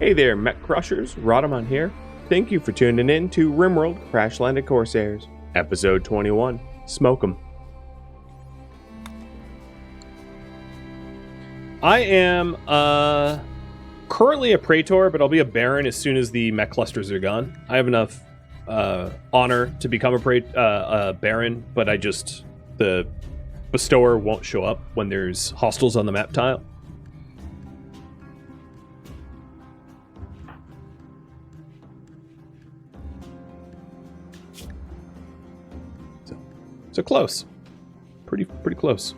Hey there, mech crushers, Rhadamant here. Thank you for tuning in to RimWorld Crashlanded Corsairs, episode 21, Smoke 'em. I am currently a praetor, but I'll be a baron as soon as the mech clusters are gone. I have enough honor to become a baron, but the bestower won't show up when there's hostiles on the map tile. So close. Pretty close.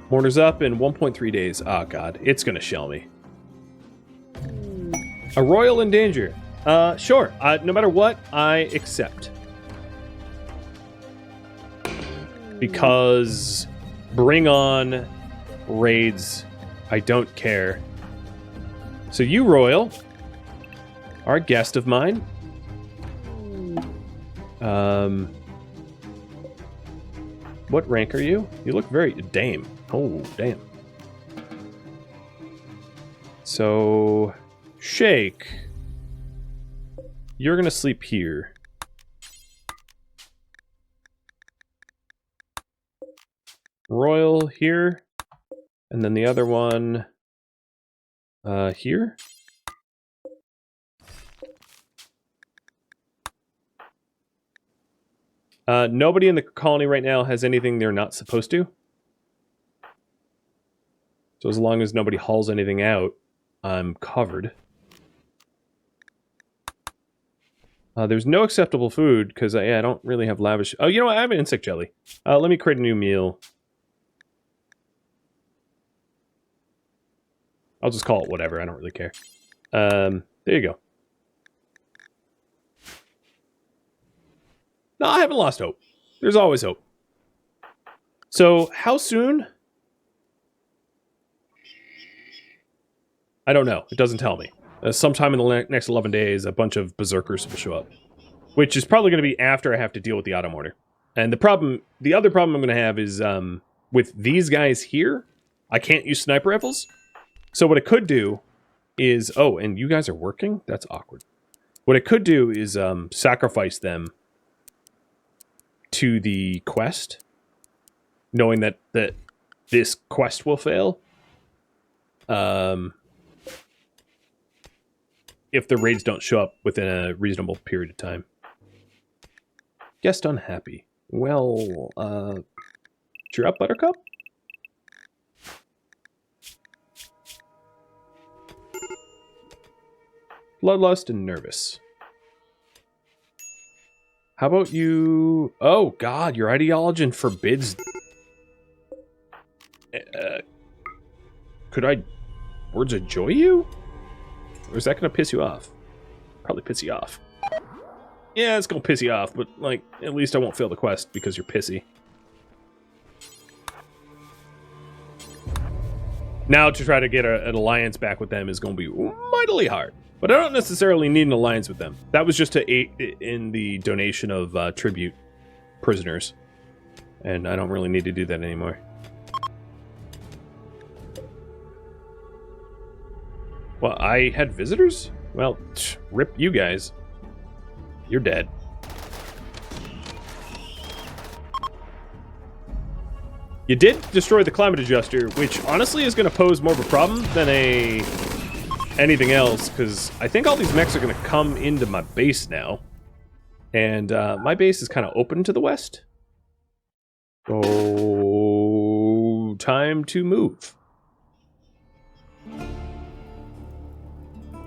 Mortar's up in 1.3 days. Oh god, it's gonna shell me. A royal in danger. Sure. No matter what, I accept. Because bring on raids. I don't care. So you, royal, are a guest of mine. What rank are you? You look very... Dame. Oh, damn. So... Shake. You're gonna sleep here. Royal here. And then the other one... here? Nobody in the colony right now has anything they're not supposed to. So as long as nobody hauls anything out, I'm covered. There's no acceptable food, because I don't really have lavish... Oh, you know what? I have an insect jelly. Let me create a new meal. I'll just call it whatever. I don't really care. There you go. No, I haven't lost hope. There's always hope. So, how soon? I don't know. It doesn't tell me. Sometime in the next 11 days, a bunch of berserkers will show up. Which is probably going to be after I have to deal with the auto mortar. And the other problem I'm going to have is, with these guys here, I can't use sniper rifles. So what I could do is... Oh, and you guys are working? That's awkward. What I could do is, sacrifice them to the quest, knowing that this quest will fail. If the raids don't show up within a reasonable period of time. Guest unhappy. Well, cheer up, Buttercup? Bloodlust and nervous. How about you... Oh, God, your ideology forbids... could I... Words of joy you? Or is that going to piss you off? Probably piss you off. Yeah, it's going to piss you off, but, like, at least I won't fail the quest because you're pissy. Now to try to get an alliance back with them is going to be mightily hard. But I don't necessarily need an alliance with them. That was just to aid in the donation of tribute prisoners. And I don't really need to do that anymore. Well, I had visitors? Well, rip you guys. You're dead. You did destroy the climate adjuster, which honestly is going to pose more of a problem than anything else, because I think all these mechs are going to come into my base now. And my base is kind of open to the west. So, time to move.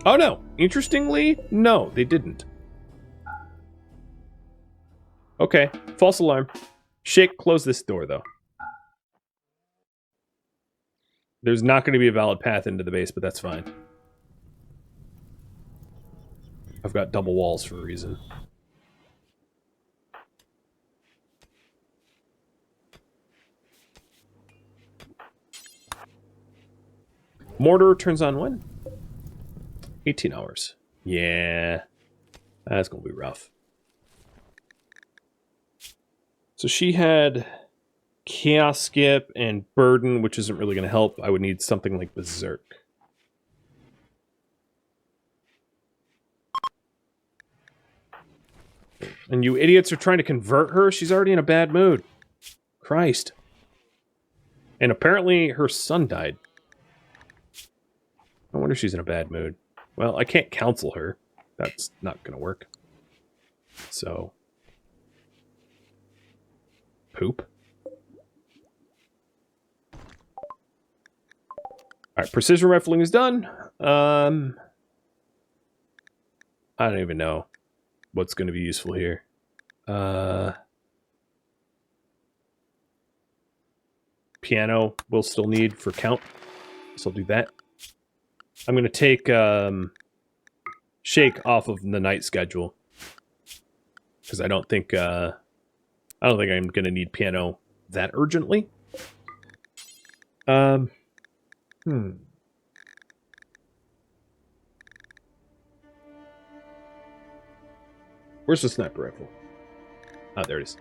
Oh no, interestingly, no, they didn't. Okay, false alarm. Shake, close this door though. There's not going to be a valid path into the base, but that's fine. I've got double walls for a reason. Mortar turns on when? 18 hours. Yeah. That's going to be rough. So she had Chaos Skip and Burden, which isn't really going to help. I would need something like Berserk. And you idiots are trying to convert her? She's already in a bad mood. Christ. And apparently her son died. I wonder if she's in a bad mood. Well, I can't counsel her. That's not going to work. So. Poop. Alright, precision rifling is done. I don't even know what's going to be useful here. Piano we'll still need for count. So I'll do that. I'm going to take Shake off of the night schedule. Because I don't think I'm going to need piano that urgently. Where's the sniper rifle? Oh, there it is.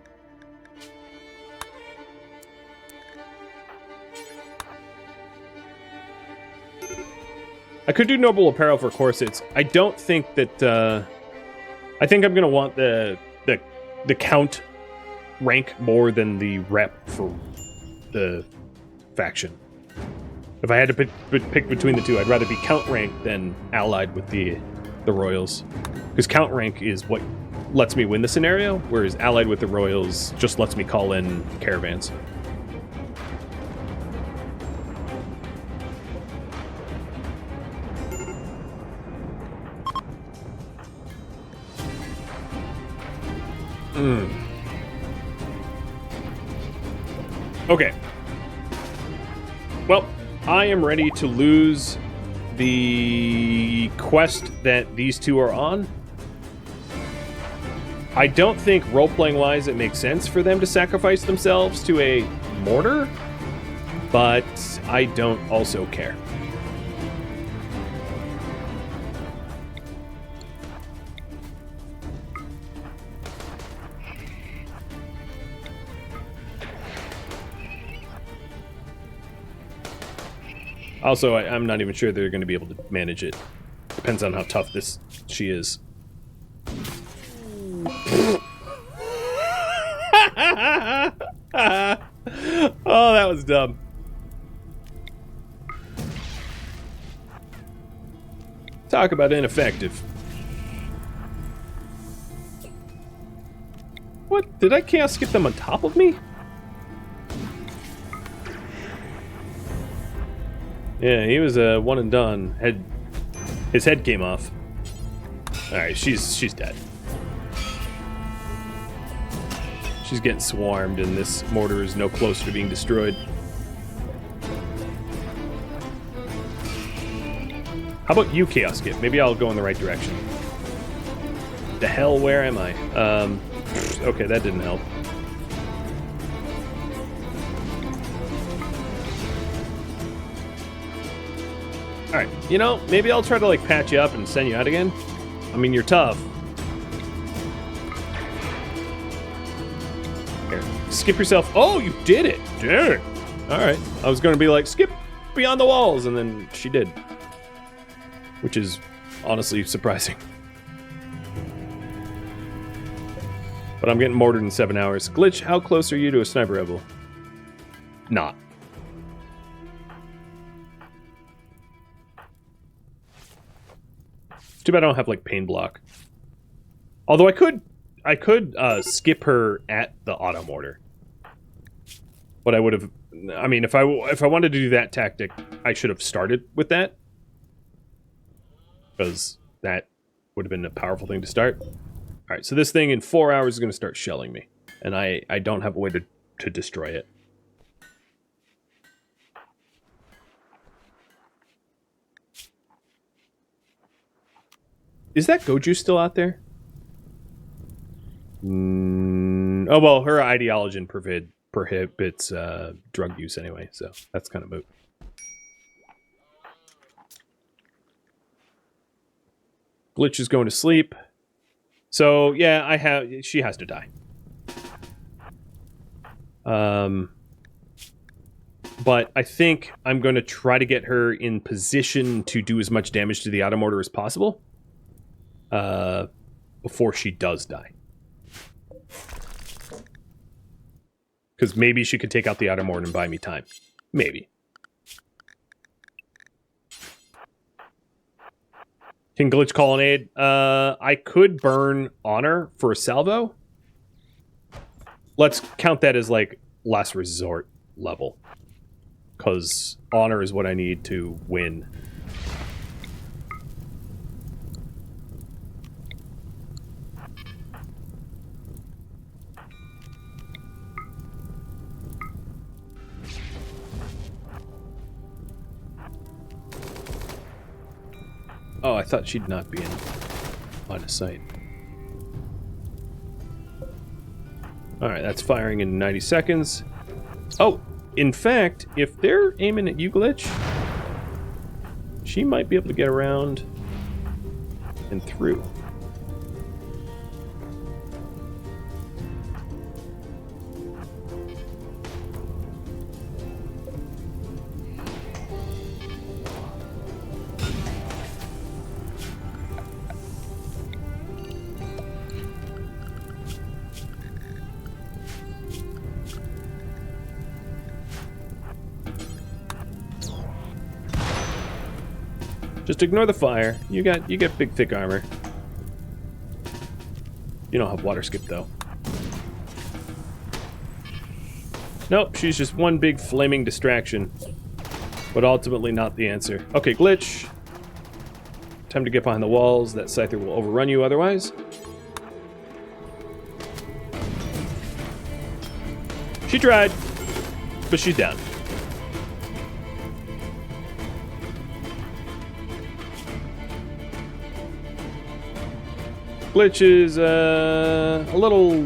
I could do noble apparel for corsets. I don't think that. I think I'm gonna want the count rank more than the rep for the faction. If I had to pick between the two, I'd rather be count rank than allied with the royals, because count rank is what lets me win the scenario, whereas allied with the royals just lets me call in caravans. Okay. Well, I am ready to lose the quest that these two are on. I don't think role-playing wise it makes sense for them to sacrifice themselves to a mortar, but I don't also care. Also, I'm not even sure they're going to be able to manage it. Depends on how tough she is. Oh, that was dumb. Talk about ineffective. What? Did I chaos skip them on top of me? Yeah, he was a one and done. His head came off. Alright, she's dead. She's getting swarmed, and this mortar is no closer to being destroyed. How about you, Chaos Skip? Maybe I'll go in the right direction. The hell, where am I? Okay, that didn't help. Alright, you know, maybe I'll try to, like, patch you up and send you out again. I mean, you're tough. Here, skip yourself. Oh, you did it! Dang! Alright, I was gonna be like, skip beyond the walls, and then she did. Which is honestly surprising. But I'm getting mortared in 7 hours. Glitch, how close are you to a sniper rebel? Not. Too bad I don't have, like, pain block. Although I could skip her at the auto mortar. But I would have... I mean, if I wanted to do that tactic, I should have started with that. Because that would have been a powerful thing to start. Alright, so this thing in 4 hours is going to start shelling me. And I don't have a way to destroy it. Is that Goju still out there? Oh, well, her ideology prohibits drug use anyway, so that's kind of moot. Glitch is going to sleep. So, yeah, she has to die. but I think I'm going to try to get her in position to do as much damage to the auto mortar as possible before she does die. Because maybe she could take out the auto mortar and buy me time. Maybe. Can glitch call an aid? I could burn honor for a salvo. Let's count that as like last resort level. Because honor is what I need to win. Oh, I thought she'd not be in line of sight. Alright, that's firing in 90 seconds. Oh, in fact, if they're aiming at you, Glitch, she might be able to get around and through. Just ignore the fire. You get big thick armor. You don't have water skip though. Nope, she's just one big flaming distraction. But ultimately not the answer. Okay, Glitch. Time to get behind the walls. That Scyther will overrun you otherwise. She tried, but she's down. Glitch is a little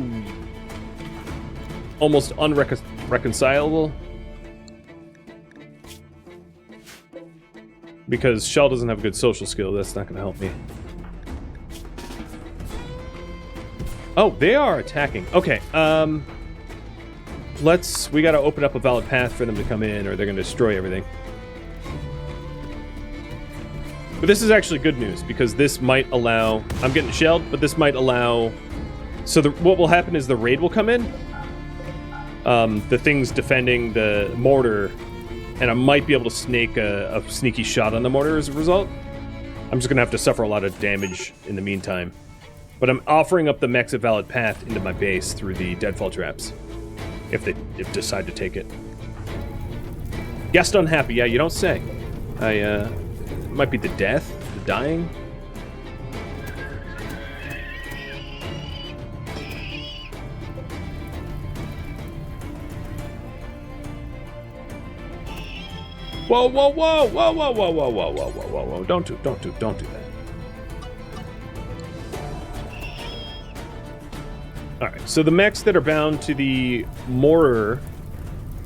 almost unreconcilable because Shell doesn't have a good social skill. That's not going to help me. Oh, they are attacking. Okay, we got to open up a valid path for them to come in, or they're going to destroy everything. But this is actually good news, because this might allow... I'm getting shelled, but this might allow... So what will happen is the raid will come in. The thing's defending the mortar, and I might be able to snake a sneaky shot on the mortar as a result. I'm just going to have to suffer a lot of damage in the meantime. But I'm offering up the mechs a valid path into my base through the deadfall traps. If they decide to take it. Guest unhappy, yeah, you don't say. Might be the death, the dying. Whoa, whoa, whoa, whoa, whoa, whoa, whoa, whoa, whoa, whoa, whoa, don't do that. Alright, so the mechs that are bound to the mortar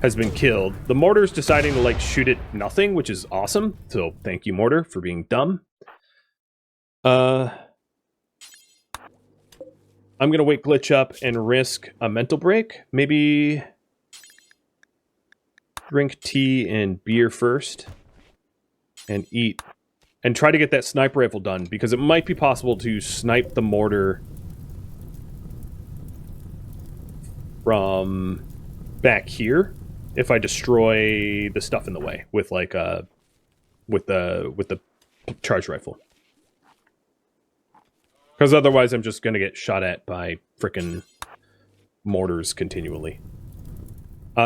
has been killed. The mortar's deciding to, like, shoot at nothing, which is awesome. So, thank you, Mortar, for being dumb. I'm gonna wake Glitch up and risk a mental break. Maybe drink tea and beer first. And eat. And try to get that sniper rifle done, because it might be possible to snipe the mortar from back here. If I destroy the stuff in the way with like with the charge rifle, because otherwise I'm just gonna get shot at by frickin' mortars continually.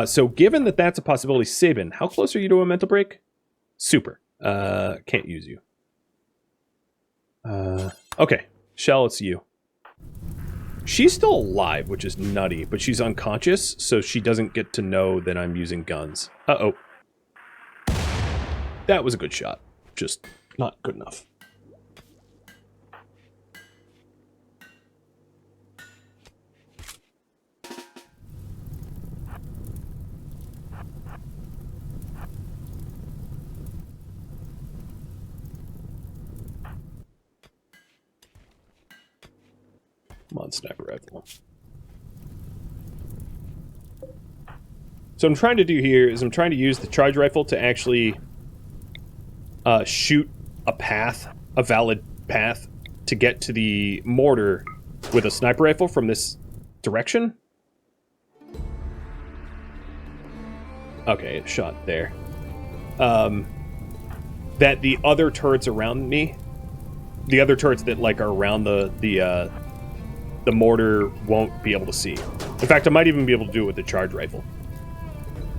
So given that that's a possibility, Sabin, how close are you to a mental break? Super. Can't use you. Okay, Shell, it's you. She's still alive, which is nutty, but she's unconscious, so she doesn't get to know that I'm using guns. Uh-oh. That was a good shot. Just not good enough. Come on, sniper rifle. So what I'm trying to do here is I'm trying to use the charge rifle to actually shoot a path, a valid path, to get to the mortar with a sniper rifle from this direction. Okay, it shot there. That the other turrets around me, the other turrets that like are around the mortar won't be able to see. In fact, I might even be able to do it with the charge rifle,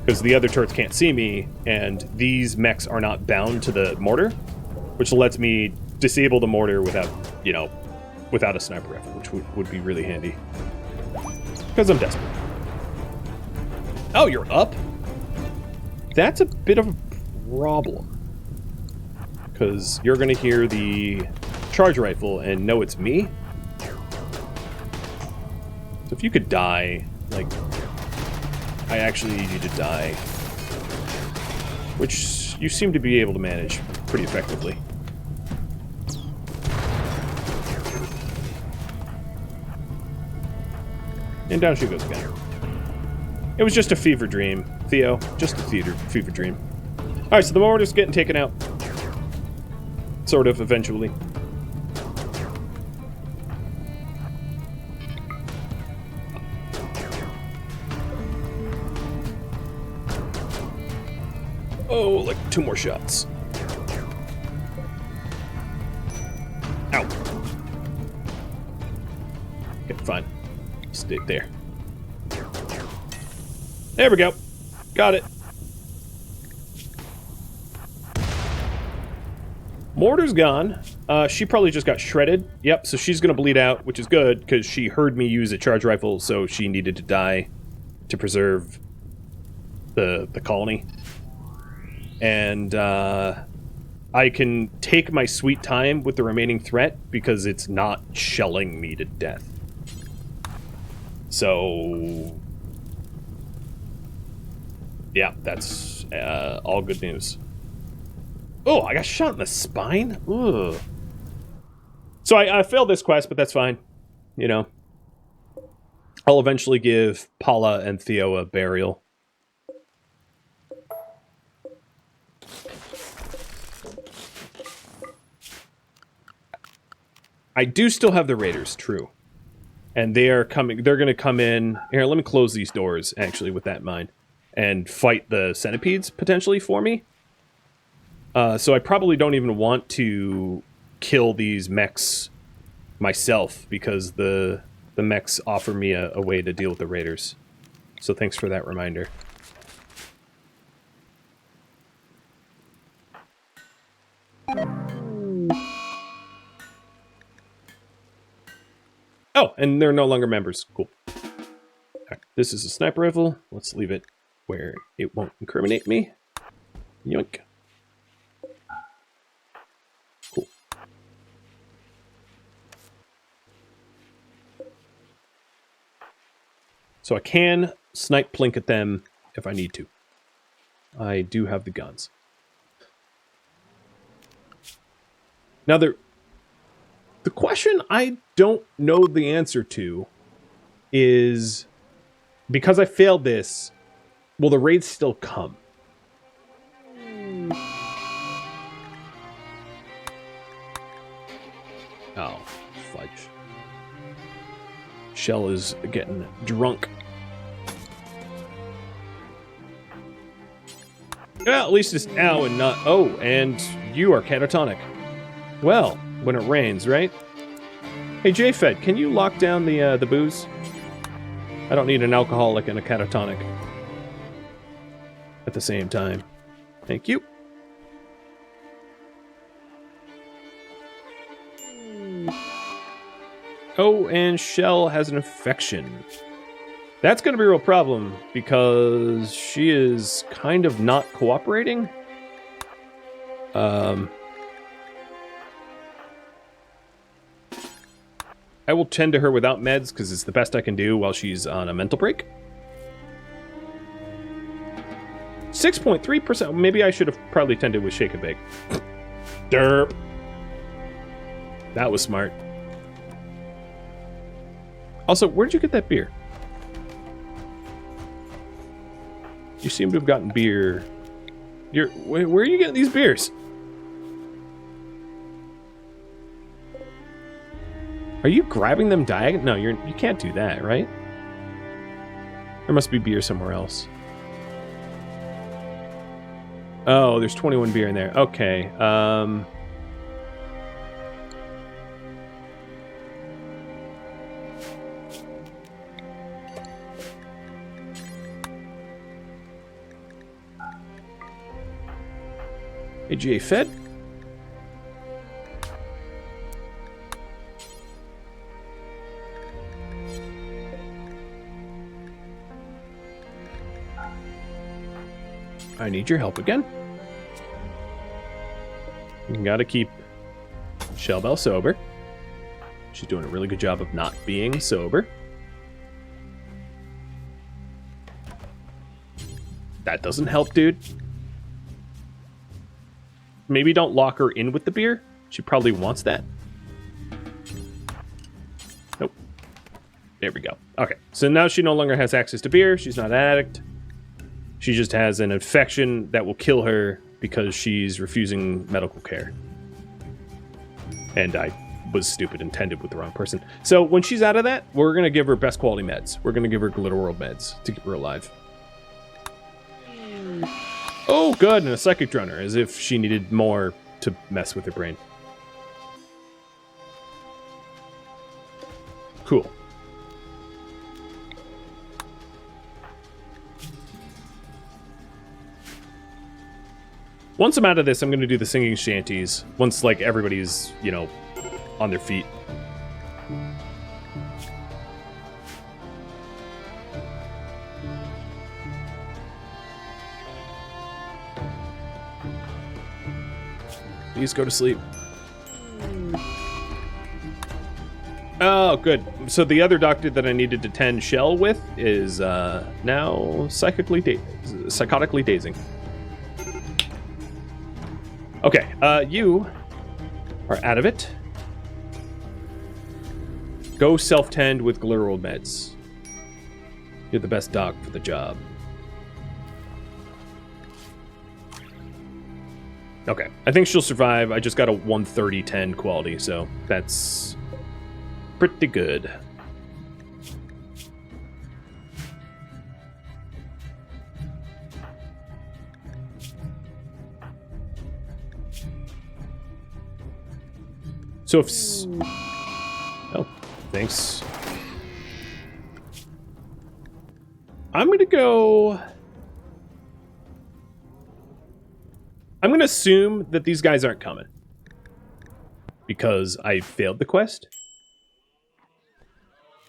because the other turrets can't see me, and these mechs are not bound to the mortar, which lets me disable the mortar without, you know, without a sniper rifle, which would be really handy. Because I'm desperate. Oh, you're up? That's a bit of a problem. Because you're going to hear the charge rifle and know it's me. So if you could die, like, I actually need you to die. Which you seem to be able to manage pretty effectively. And down she goes again. It was just a fever dream, Theo. Just a fever dream. Alright, so the mortar's getting taken out. Sort of, eventually. Oh, like 2 more shots. Ow. Okay, fine. Stay there. There we go. Got it. Mortar's gone. She probably just got shredded. Yep, so she's gonna bleed out, which is good, because she heard me use a charge rifle, so she needed to die to preserve the colony. And I can take my sweet time with the remaining threat, because it's not shelling me to death. So yeah, that's all good news. Oh, I got shot in the spine? Ugh. So I failed this quest, but that's fine. You know. I'll eventually give Paula and Theo a burial. I do still have the raiders, true. And they are coming, they're going to come in. Here, let me close these doors, actually, with that in mind. And fight the centipedes, potentially, for me. So I probably don't even want to kill these mechs myself, because the mechs offer me a way to deal with the raiders. So thanks for that reminder. Oh, and they're no longer members. Cool. Right, this is a sniper rifle. Let's leave it where it won't incriminate me. Yoink. Cool. So I can snipe plink at them if I need to. I do have the guns. Now the question I don't know the answer to is, because I failed this, will the raids still come? Oh, fudge. Shell is getting drunk. Yeah, at least it's ow and not... Oh, and you are catatonic. Well, when it rains, right? Hey, JFed, can you lock down the booze? I don't need an alcoholic and a catatonic at the same time. Thank you. Oh, and Shell has an infection. That's going to be a real problem, because she is kind of not cooperating. I will tend to her without meds, because it's the best I can do while she's on a mental break. 6.3%. Maybe I should have probably tended with Shake and Bake. Derp. That was smart. Also, where'd you get that beer? You seem to have gotten beer. Where are you getting these beers? Are you grabbing them diagonal? No, you can't do that, right? There must be beer somewhere else. Oh, there's 21 beer in there. Okay. AGA fed. I need your help again. You gotta keep Shellbell sober. She's doing a really good job of not being sober. That doesn't help, dude. Maybe don't lock her in with the beer. She probably wants that. Nope. There we go. Okay, so now she no longer has access to beer. She's not an addict. She just has an infection that will kill her because she's refusing medical care. And I was stupid and tended with the wrong person. So when she's out of that, we're going to give her best quality meds. We're going to give her Glitter World meds to keep her alive. Oh, good, and a psychic drunner, as if she needed more to mess with her brain. Cool. Once I'm out of this, I'm going to do the singing shanties. Once, like, everybody's, you know, on their feet. Please go to sleep. Oh, good. So the other doctor that I needed to tend Shell with is now psychotically dazing. Okay, you are out of it. Go self-tend with Glitter World meds. You're the best doc for the job. Okay, I think she'll survive. I just got a 130-10 quality, so that's pretty good. So if... Oh, thanks. I'm gonna go... I'm going to assume that these guys aren't coming. Because I failed the quest.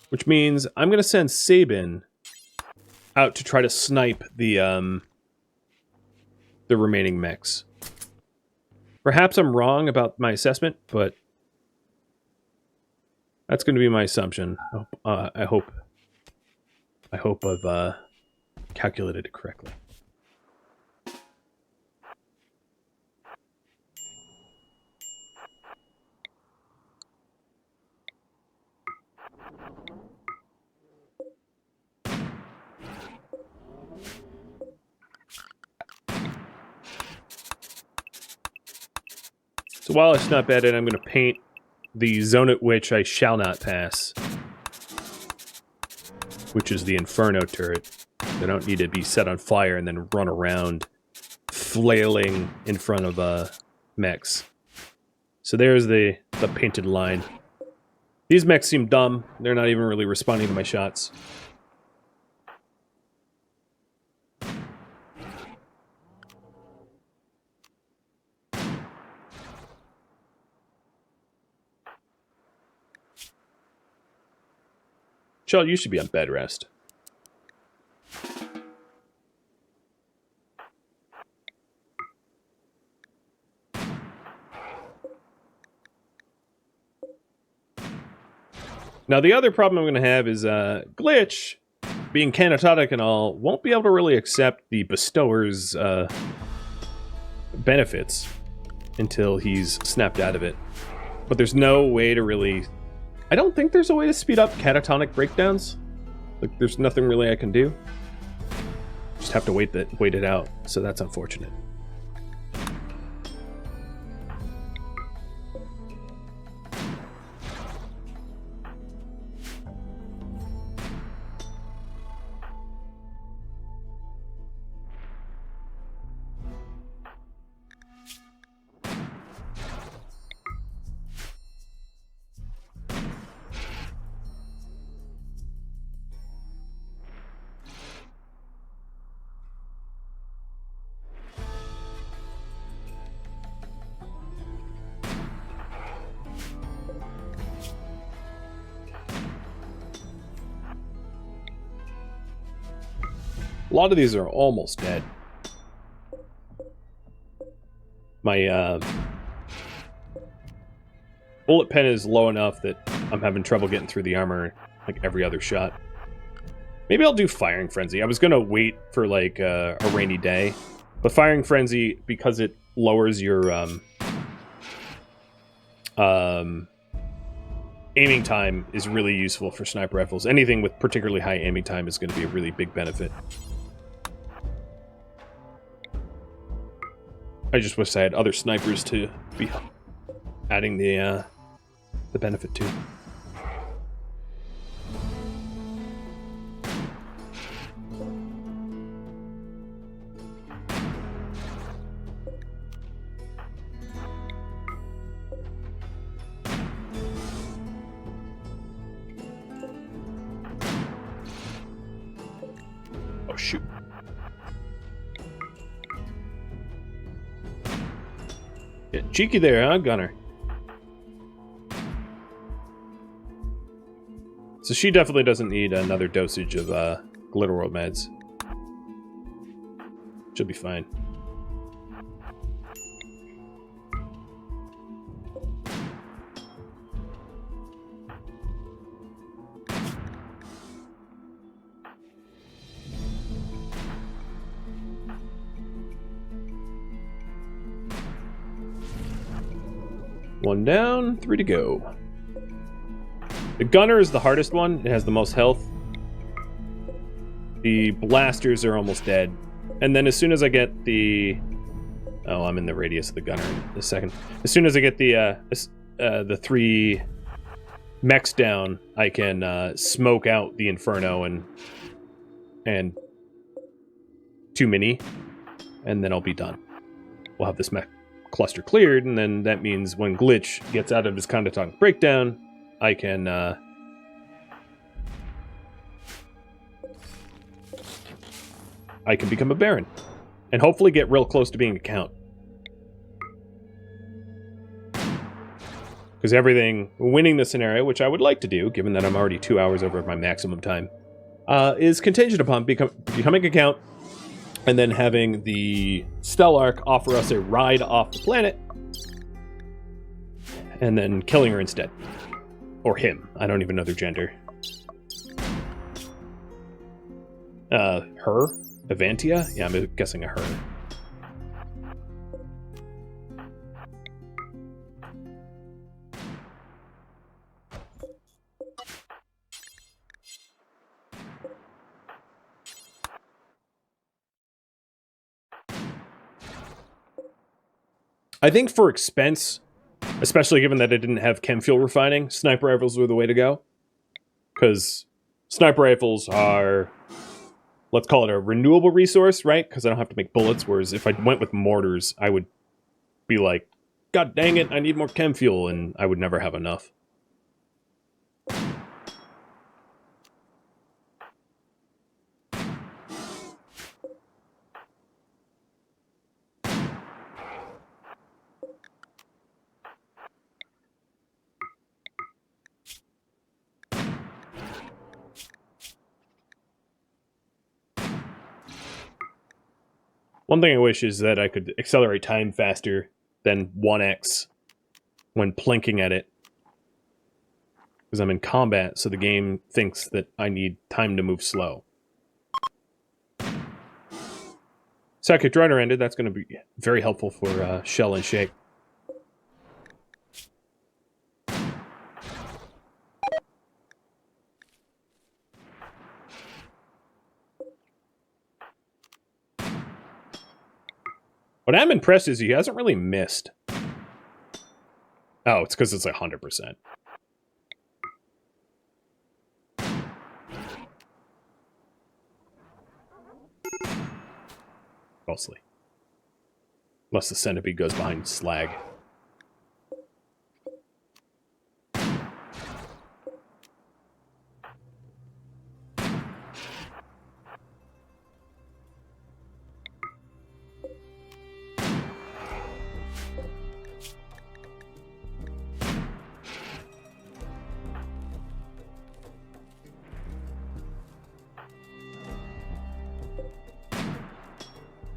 Which means I'm going to send Sabin out to try to snipe the remaining mechs. Perhaps I'm wrong about my assessment, but that's going to be my assumption. I hope I've calculated it correctly. So while it's not bad, I'm going to paint the zone at which I shall not pass, which is the Inferno turret. They don't need to be set on fire and then run around flailing in front of mechs. So there's the painted line. These mechs seem dumb. They're not even really responding to my shots. Shell, you should be on bed rest. Now, the other problem I'm going to have is Glitch, being canatotic and all, won't be able to really accept the bestower's benefits until he's snapped out of it. But there's no way to really... I don't think there's a way to speed up catatonic breakdowns. Like, there's nothing really I can do. Just have to wait it out. So that's unfortunate. A lot of these are almost dead. My bullet pen is low enough that I'm having trouble getting through the armor like every other shot. Maybe I'll do Firing Frenzy. I was gonna wait for like a rainy day, but Firing Frenzy, because it lowers your aiming time, is really useful for sniper rifles. Anything with particularly high aiming time is going to be a really big benefit. I just wish I had other snipers to be adding the benefit to. Oh, shoot. Get cheeky there, huh, Gunner? So she definitely doesn't need another dosage of Glitterworld meds. She'll be fine. One down, 3 to go. The gunner is the hardest one. It has the most health. The blasters are almost dead. And then as soon as I get the... Oh, I'm in the radius of the gunner in a second. As soon as I get the 3 mechs down, I can smoke out the Inferno and 2 mini, and then I'll be done. We'll have this mech cluster cleared, and then that means when Glitch gets out of his catatonic breakdown, I can become a Baron and hopefully get real close to being a Count. Because everything, winning the scenario, which I would like to do, given that I'm already 2 hours over my maximum time, is contingent upon becoming a Count, and then having the Stellarch offer us a ride off the planet, and then killing her instead. Or him. I don't even know their gender. Her? Avantia? Yeah, I'm guessing a her. I think for expense, especially given that I didn't have chem fuel refining, sniper rifles were the way to go. Because sniper rifles are, let's call it a renewable resource, right? Because I don't have to make bullets, whereas if I went with mortars, I would be like, God dang it, I need more chem fuel, and I would never have enough. One thing I wish is that I could accelerate time faster than 1x when plinking at it. Because I'm in combat, so the game thinks that I need time to move slow. Psychic Drider ended. That's going to be very helpful for Shell and Shake. What I'm impressed is he hasn't really missed. Oh, it's because it's like 100%. Mostly. Unless the centipede goes behind slag.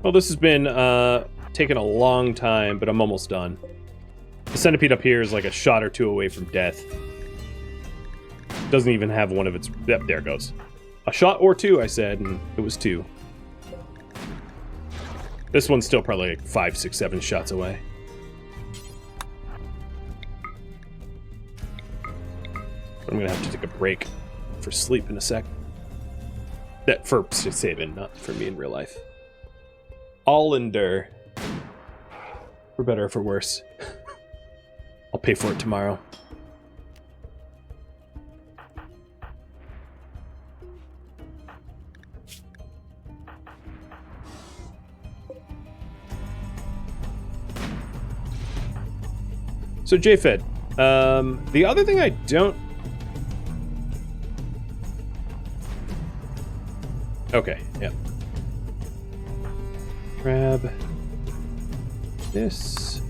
Well, this has been taking a long time, but I'm almost done. The centipede up here is like a shot or two away from death. Doesn't even have one of its... Yep, there it goes. A shot or two, I said, and it was 2. This one's still probably like 5, 6, 7 shots away. I'm gonna have to take a break for sleep in a sec. That for saving, not for me in real life. I'll endure. For better or for worse. I'll pay for it tomorrow. So JFed, the other thing I don't... Okay, yeah. Grab this.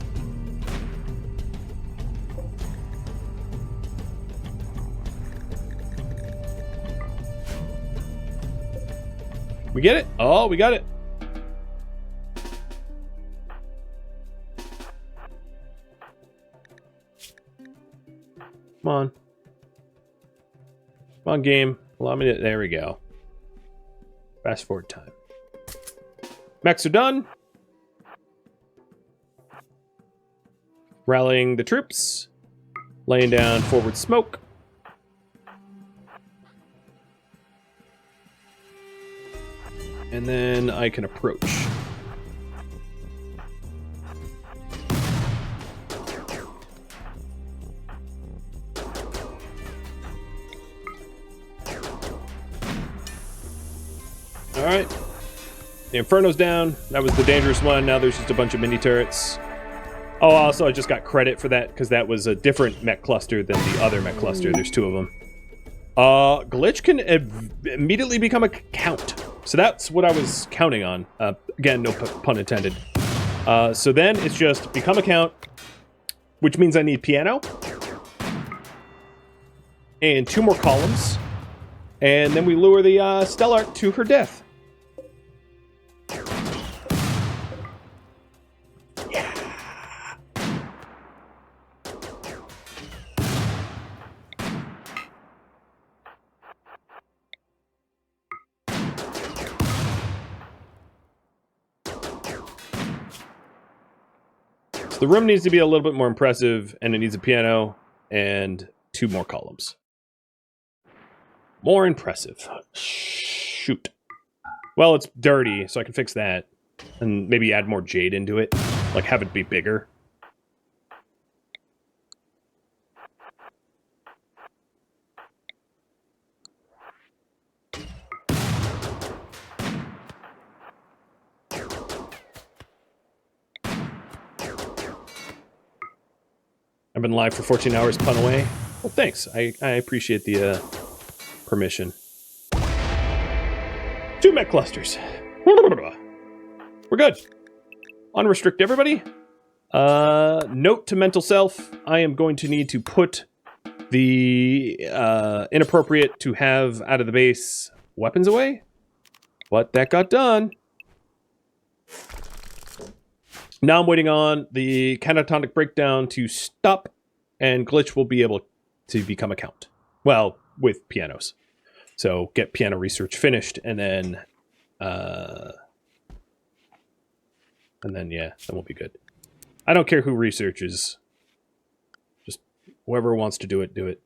We get it? Oh, we got it. Come on. Come on, game. Allow me to... There we go. Fast forward time. Mechs are done. Rallying the troops. Laying down forward smoke. And then I can approach. Alright. The Inferno's down. That was the dangerous one. Now there's just a bunch of mini turrets. Oh, also I just got credit for that because that was a different mech cluster than the other mech cluster. There's 2 of them. Glitch can immediately become a count. So that's what I was counting on. Again, no pun intended. So then it's just become a count, which means I need piano. And 2 more columns. And then we lure the Stellarch to her death. The room needs to be a little bit more impressive, and it needs a piano and 2 more columns. More impressive. Shoot. Well, it's dirty, so I can fix that. And maybe add more jade into it. Like, have it be bigger. I've been live for 14 hours, pun away. Well, thanks. I appreciate the permission. 2 mech clusters. We're good. Unrestrict everybody. Note to mental self. I am going to need to put the inappropriate to have out of the base weapons away. But that got done. Now I'm waiting on the catatonic breakdown to stop, and Glitch will be able to become a count. Well, with pianos. So get piano research finished, and then yeah, then we'll be good. I don't care who researches. Just whoever wants to do it, do it.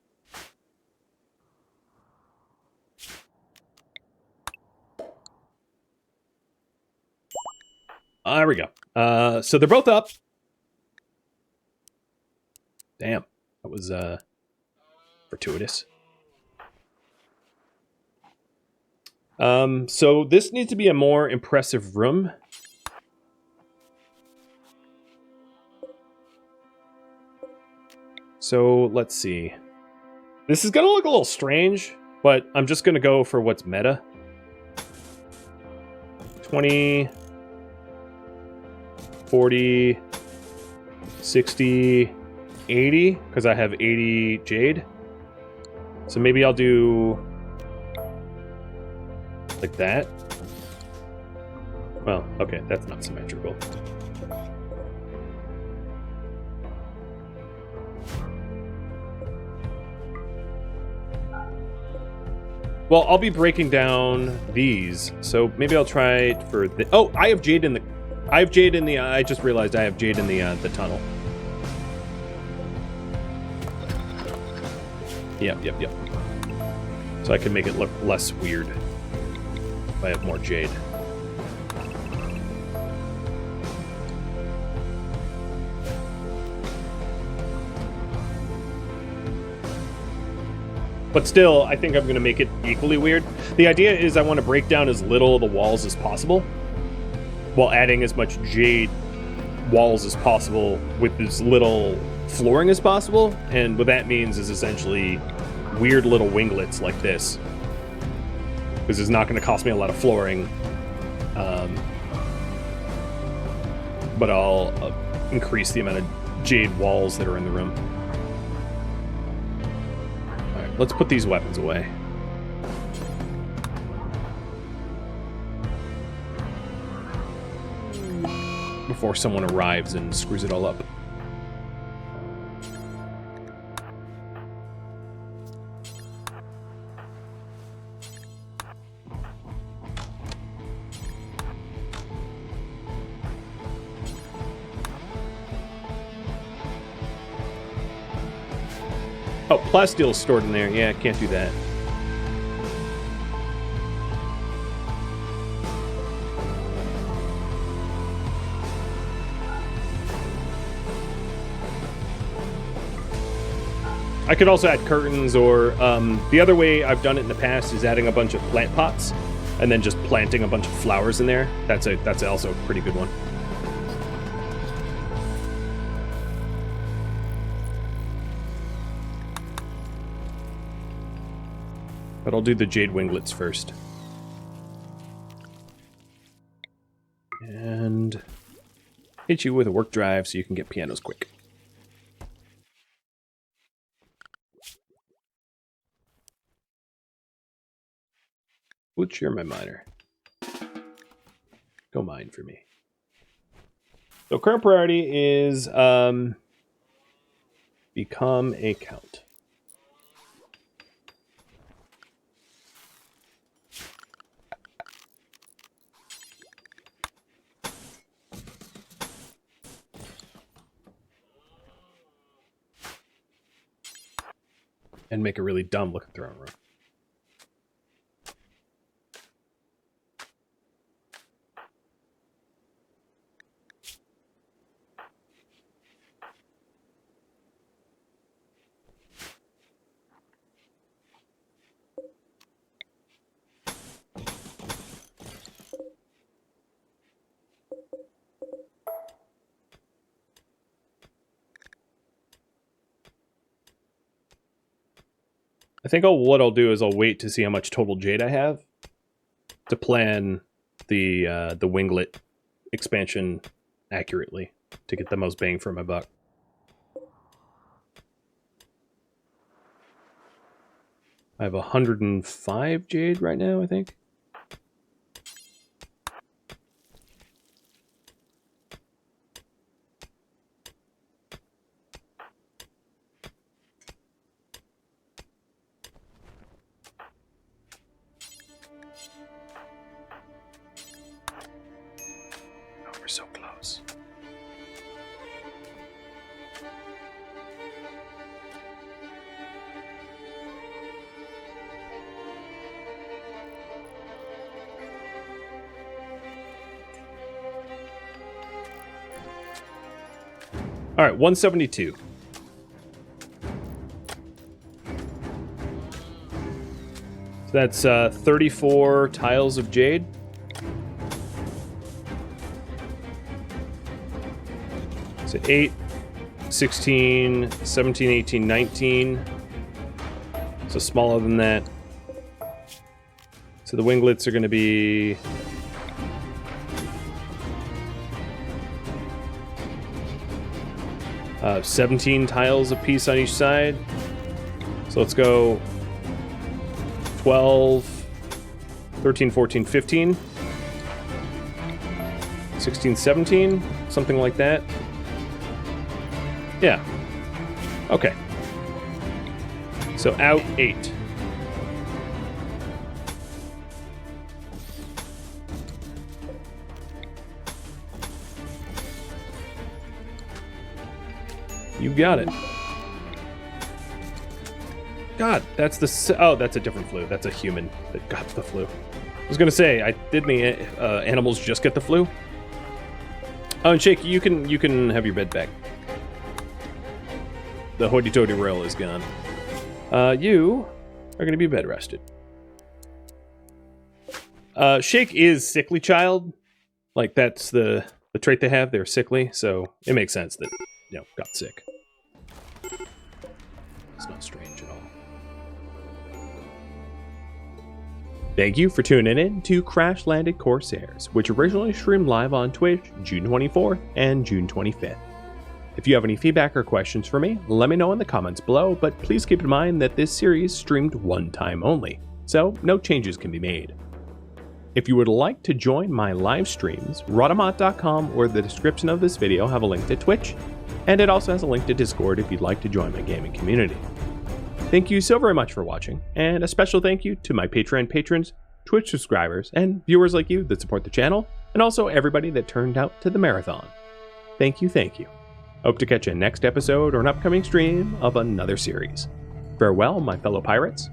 There we go. So they're both up. Damn, that was fortuitous. So this needs to be a more impressive room. So let's see. This is gonna look a little strange, but I'm just gonna go for what's meta. 20, 40, 60, 80, because I have 80 jade. So maybe I'll do like that. Well, okay, that's not symmetrical. Well, I'll be breaking down these, so maybe I'll try for the. Oh, I have jade in the. I just realized I have jade in the tunnel. Yep. So I can make it look less weird if I have more jade. But still, I think I'm going to make it equally weird. The idea is I want to break down as little of the walls as possible, while adding as much jade walls as possible with as little flooring as possible. And what that means is essentially weird little winglets like this. Because it's not going to cost me a lot of flooring. But I'll increase the amount of jade walls that are in the room. Let's put these weapons away. Before someone arrives and screws it all up. Oh, plasteel is stored in there. Yeah, can't do that. I could also add curtains, or the other way I've done it in the past is adding a bunch of plant pots and then just planting a bunch of flowers in there. That's also a pretty good one. But I'll do the jade winglets first. And hit you with a work drive so you can get pianos quick. Which you're my miner. Go mine for me. So current priority is become a count. And make a really dumb looking throne room. I think what I'll do is I'll wait to see how much total jade I have to plan the winglet expansion accurately to get the most bang for my buck. I have 105 jade right now, I think. So close. All right, 172. So that's 34 tiles of jade. So 8, 16, 17, 18, 19. So smaller than that. So the winglets are going to be... 17 tiles apiece on each side. So let's go 12, 13, 14, 15, 16, 17, something like that. Yeah. Okay. So out 8. You got it. God, that's the... Oh, that's a different flu. That's a human that got the flu. I was gonna say, didn't the animals just get the flu? Oh, and Shake, you can have your bed back. The hoity-toity rail is gone. You are gonna be bed rested. Shake is sickly child. Like, that's the trait they have. They're sickly, so it makes sense that, you know, got sick. It's not strange at all. Thank you for tuning in to Crashlanded Corsairs, which originally streamed live on Twitch June 24th and June 25th. If you have any feedback or questions for me, let me know in the comments below, but please keep in mind that this series streamed one time only, so no changes can be made. If you would like to join my live streams, Rhadamant.com or the description of this video have a link to Twitch, and it also has a link to Discord if you'd like to join my gaming community. Thank you so very much for watching, and a special thank you to my Patreon patrons, Twitch subscribers, and viewers like you that support the channel, and also everybody that turned out to the marathon. Thank you, thank you. Hope to catch you next episode or an upcoming stream of another series. Farewell, my fellow pirates.